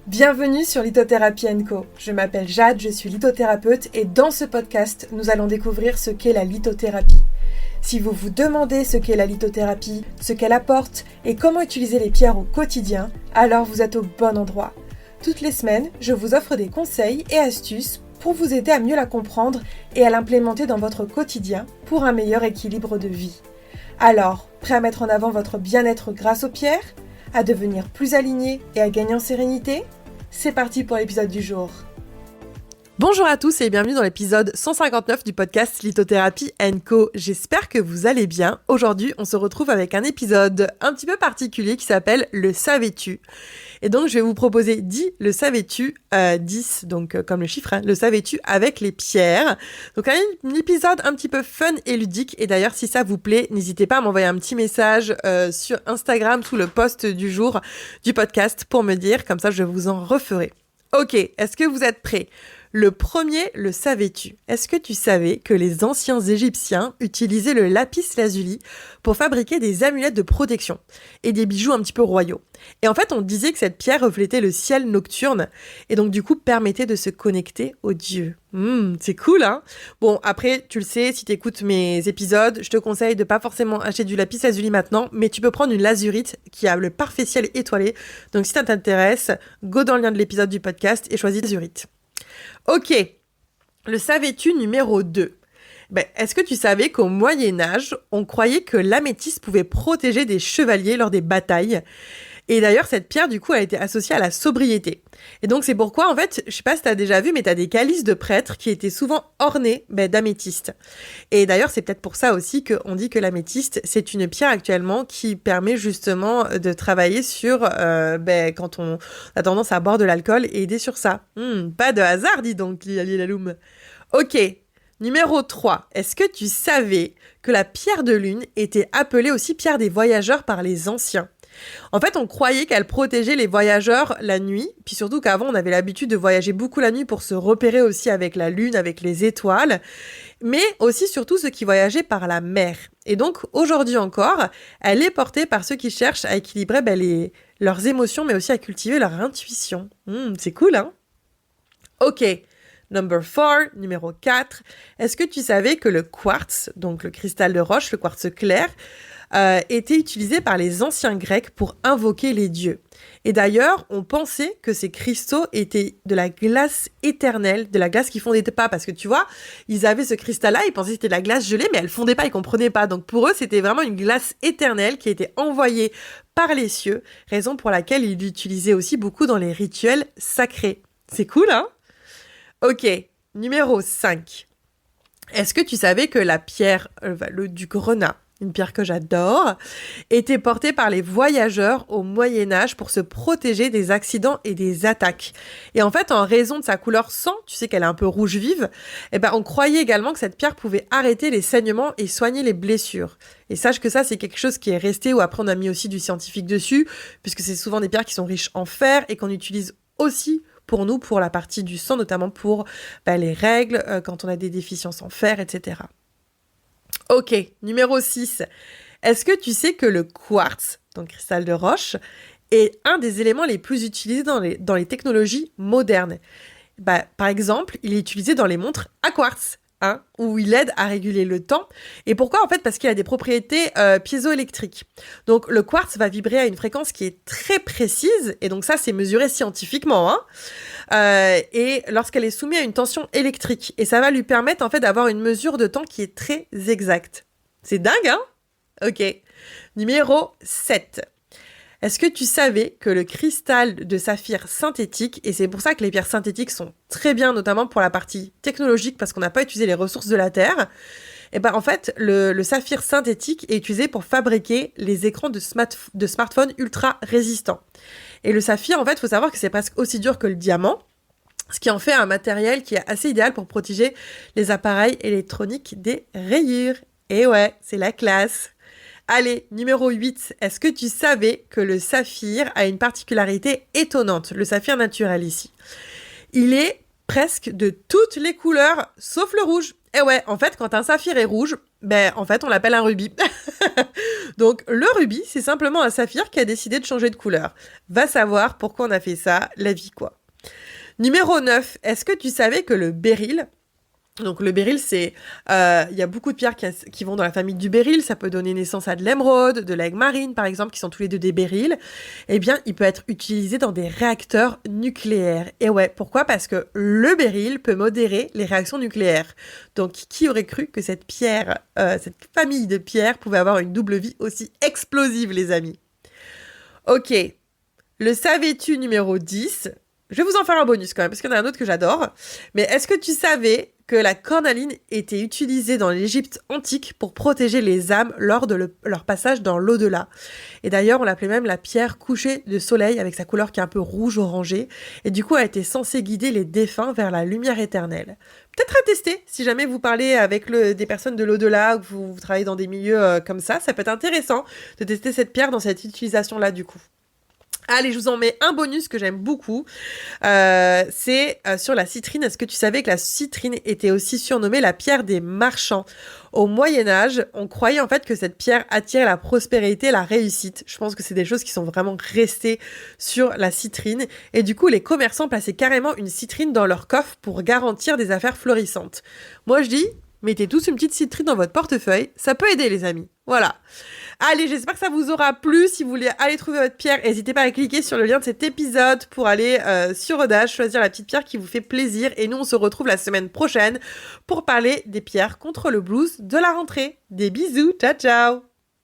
Bienvenue sur Lithothérapie & Co. Je m'appelle Jade, je suis lithothérapeute et dans ce podcast, nous allons découvrir ce qu'est la lithothérapie. Si vous vous demandez ce qu'est la lithothérapie, ce qu'elle apporte et comment utiliser les pierres au quotidien, alors vous êtes au bon endroit. Toutes les semaines, je vous offre des conseils et astuces pour vous aider à mieux la comprendre et à l'implémenter dans votre quotidien pour un meilleur équilibre de vie. Alors, prêt à mettre en avant votre bien-être grâce aux pierres ? À devenir plus aligné et à gagner en sérénité ? C'est parti pour l'épisode du jour. Bonjour à tous et bienvenue dans l'épisode 159 du podcast Lithothérapie & Co. J'espère que vous allez bien. Aujourd'hui, on se retrouve avec un épisode un petit peu particulier qui s'appelle « Le savais-tu ?» Et donc, je vais vous proposer 10 « Le savais-tu » 10, donc comme le chiffre, le savais-tu avec les pierres. Donc, un épisode un petit peu fun et ludique. Et d'ailleurs, si ça vous plaît, n'hésitez pas à m'envoyer un petit message sur Instagram sous le post du jour du podcast pour me dire, comme ça, je vous en referai. Ok, est-ce que vous êtes prêts ? Le premier, le savais-tu ? Est-ce que tu savais que les anciens Égyptiens utilisaient le lapis lazuli pour fabriquer des amulettes de protection et des bijoux un petit peu royaux ? Et en fait, on disait que cette pierre reflétait le ciel nocturne et donc du coup permettait de se connecter aux dieux. C'est cool, hein ? Bon, après, tu le sais, si tu écoutes mes épisodes, je te conseille de pas forcément acheter du lapis lazuli maintenant, mais tu peux prendre une lazurite qui a le parfait ciel étoilé. Donc si ça t'intéresse, go dans le lien de l'épisode du podcast et choisis lazurite. Ok, le savais-tu numéro 2 ? Est-ce que tu savais qu'au Moyen-Âge, on croyait que l'améthyste pouvait protéger des chevaliers lors des batailles ? Et d'ailleurs, cette pierre, du coup, a été associée à la sobriété. Et donc, c'est pourquoi, en fait, je sais pas si t'as déjà vu, mais t'as des calices de prêtres qui étaient souvent ornés d'améthyste. Et d'ailleurs, c'est peut-être pour ça aussi qu'on dit que l'améthyste, c'est une pierre actuellement qui permet justement de travailler sur quand on a tendance à boire de l'alcool et aider sur ça. Pas de hasard, dis donc, Lilaloum. Ok, numéro 3. Est-ce que tu savais que la pierre de lune était appelée aussi pierre des voyageurs par les anciens ? En fait, on croyait qu'elle protégeait les voyageurs la nuit, puis surtout qu'avant, on avait l'habitude de voyager beaucoup la nuit pour se repérer aussi avec la lune, avec les étoiles, mais aussi surtout ceux qui voyageaient par la mer. Et donc, aujourd'hui encore, elle est portée par ceux qui cherchent à équilibrer leurs émotions, mais aussi à cultiver leur intuition. C'est cool, hein ? Ok. Numéro 4. Est-ce que tu savais que le quartz, donc le cristal de roche, le quartz clair, était utilisé par les anciens Grecs pour invoquer les dieux. Et d'ailleurs, on pensait que ces cristaux étaient de la glace éternelle, de la glace qui fondait pas, parce que tu vois, ils avaient ce cristal-là, ils pensaient que c'était de la glace gelée, mais elle fondait pas, ils comprenaient pas. Donc pour eux, c'était vraiment une glace éternelle qui était envoyée par les cieux, raison pour laquelle ils l'utilisaient aussi beaucoup dans les rituels sacrés. C'est cool, hein ? Ok, numéro 5. Est-ce que tu savais que la pierre du grenat, une pierre que j'adore, était portée par les voyageurs au Moyen-Âge pour se protéger des accidents et des attaques. Et en fait, en raison de sa couleur sang, tu sais qu'elle est un peu rouge vive, on croyait également que cette pierre pouvait arrêter les saignements et soigner les blessures. Et sache que ça, c'est quelque chose qui est resté, ou après on a mis aussi du scientifique dessus, puisque c'est souvent des pierres qui sont riches en fer et qu'on utilise aussi pour nous, pour la partie du sang, notamment pour les règles, quand on a des déficiences en fer, etc. Ok, numéro 6. Est-ce que tu sais que le quartz, donc cristal de roche, est un des éléments les plus utilisés dans les technologies modernes ? Par exemple, il est utilisé dans les montres à quartz, où il aide à réguler le temps. Et pourquoi ? En fait, parce qu'il a des propriétés piézoélectriques. Donc, le quartz va vibrer à une fréquence qui est très précise, et donc ça, c'est mesuré scientifiquement, et lorsqu'elle est soumise à une tension électrique. Et ça va lui permettre, en fait, d'avoir une mesure de temps qui est très exacte. C'est dingue, hein ? Ok. Numéro 7. Est-ce que tu savais que le cristal de saphir synthétique, et c'est pour ça que les pierres synthétiques sont très bien, notamment pour la partie technologique, parce qu'on n'a pas utilisé les ressources de la Terre, en fait, le saphir synthétique est utilisé pour fabriquer les écrans de smartphones ultra résistants. Et le saphir, en fait, il faut savoir que c'est presque aussi dur que le diamant, ce qui en fait un matériel qui est assez idéal pour protéger les appareils électroniques des rayures. Et ouais, c'est la classe. Allez, numéro 8. Est-ce que tu savais que le saphir a une particularité étonnante, le saphir naturel ici ? Il est presque de toutes les couleurs, sauf le rouge. Et ouais, en fait, quand un saphir est rouge, En fait, on l'appelle un rubis. Donc, le rubis, c'est simplement un saphir qui a décidé de changer de couleur. Va savoir pourquoi on a fait ça, la vie quoi. Numéro 9, est-ce que tu savais que le béryl, donc le béryl, c'est, y a beaucoup de pierres qui vont dans la famille du béryl, ça peut donner naissance à de l'émeraude, de l'aigle marine par exemple, qui sont tous les deux des béryls, eh bien il peut être utilisé dans des réacteurs nucléaires. Et ouais, pourquoi ? Parce que le béryl peut modérer les réactions nucléaires. Donc qui aurait cru que cette pierre, cette famille de pierres pouvait avoir une double vie aussi explosive les amis ? Ok, le savais-tu numéro 10 ? Je vais vous en faire un bonus quand même, parce qu'il y en a un autre que j'adore. Mais est-ce que tu savais que la cornaline était utilisée dans l'Égypte antique pour protéger les âmes lors de leur passage dans l'au-delà ? Et d'ailleurs, on l'appelait même la pierre couchée de soleil, avec sa couleur qui est un peu rouge-orangée. Et du coup, elle était censée guider les défunts vers la lumière éternelle. Peut-être à tester, si jamais vous parlez avec des personnes de l'au-delà, ou que vous travaillez dans des milieux comme ça peut être intéressant de tester cette pierre dans cette utilisation-là du coup. Allez, je vous en mets un bonus que j'aime beaucoup. C'est sur la citrine. Est-ce que tu savais que la citrine était aussi surnommée la pierre des marchands ? Au Moyen-Âge, on croyait en fait que cette pierre attirait la prospérité, la réussite. Je pense que c'est des choses qui sont vraiment restées sur la citrine. Et du coup, les commerçants plaçaient carrément une citrine dans leur coffre pour garantir des affaires florissantes. Moi, je dis, mettez tous une petite citrine dans votre portefeuille. Ça peut aider, les amis. Voilà. Allez, j'espère que ça vous aura plu. Si vous voulez aller trouver votre pierre, n'hésitez pas à cliquer sur le lien de cet épisode pour aller sur Audace, choisir la petite pierre qui vous fait plaisir. Et nous, on se retrouve la semaine prochaine pour parler des pierres contre le blues de la rentrée. Des bisous, ciao ciao!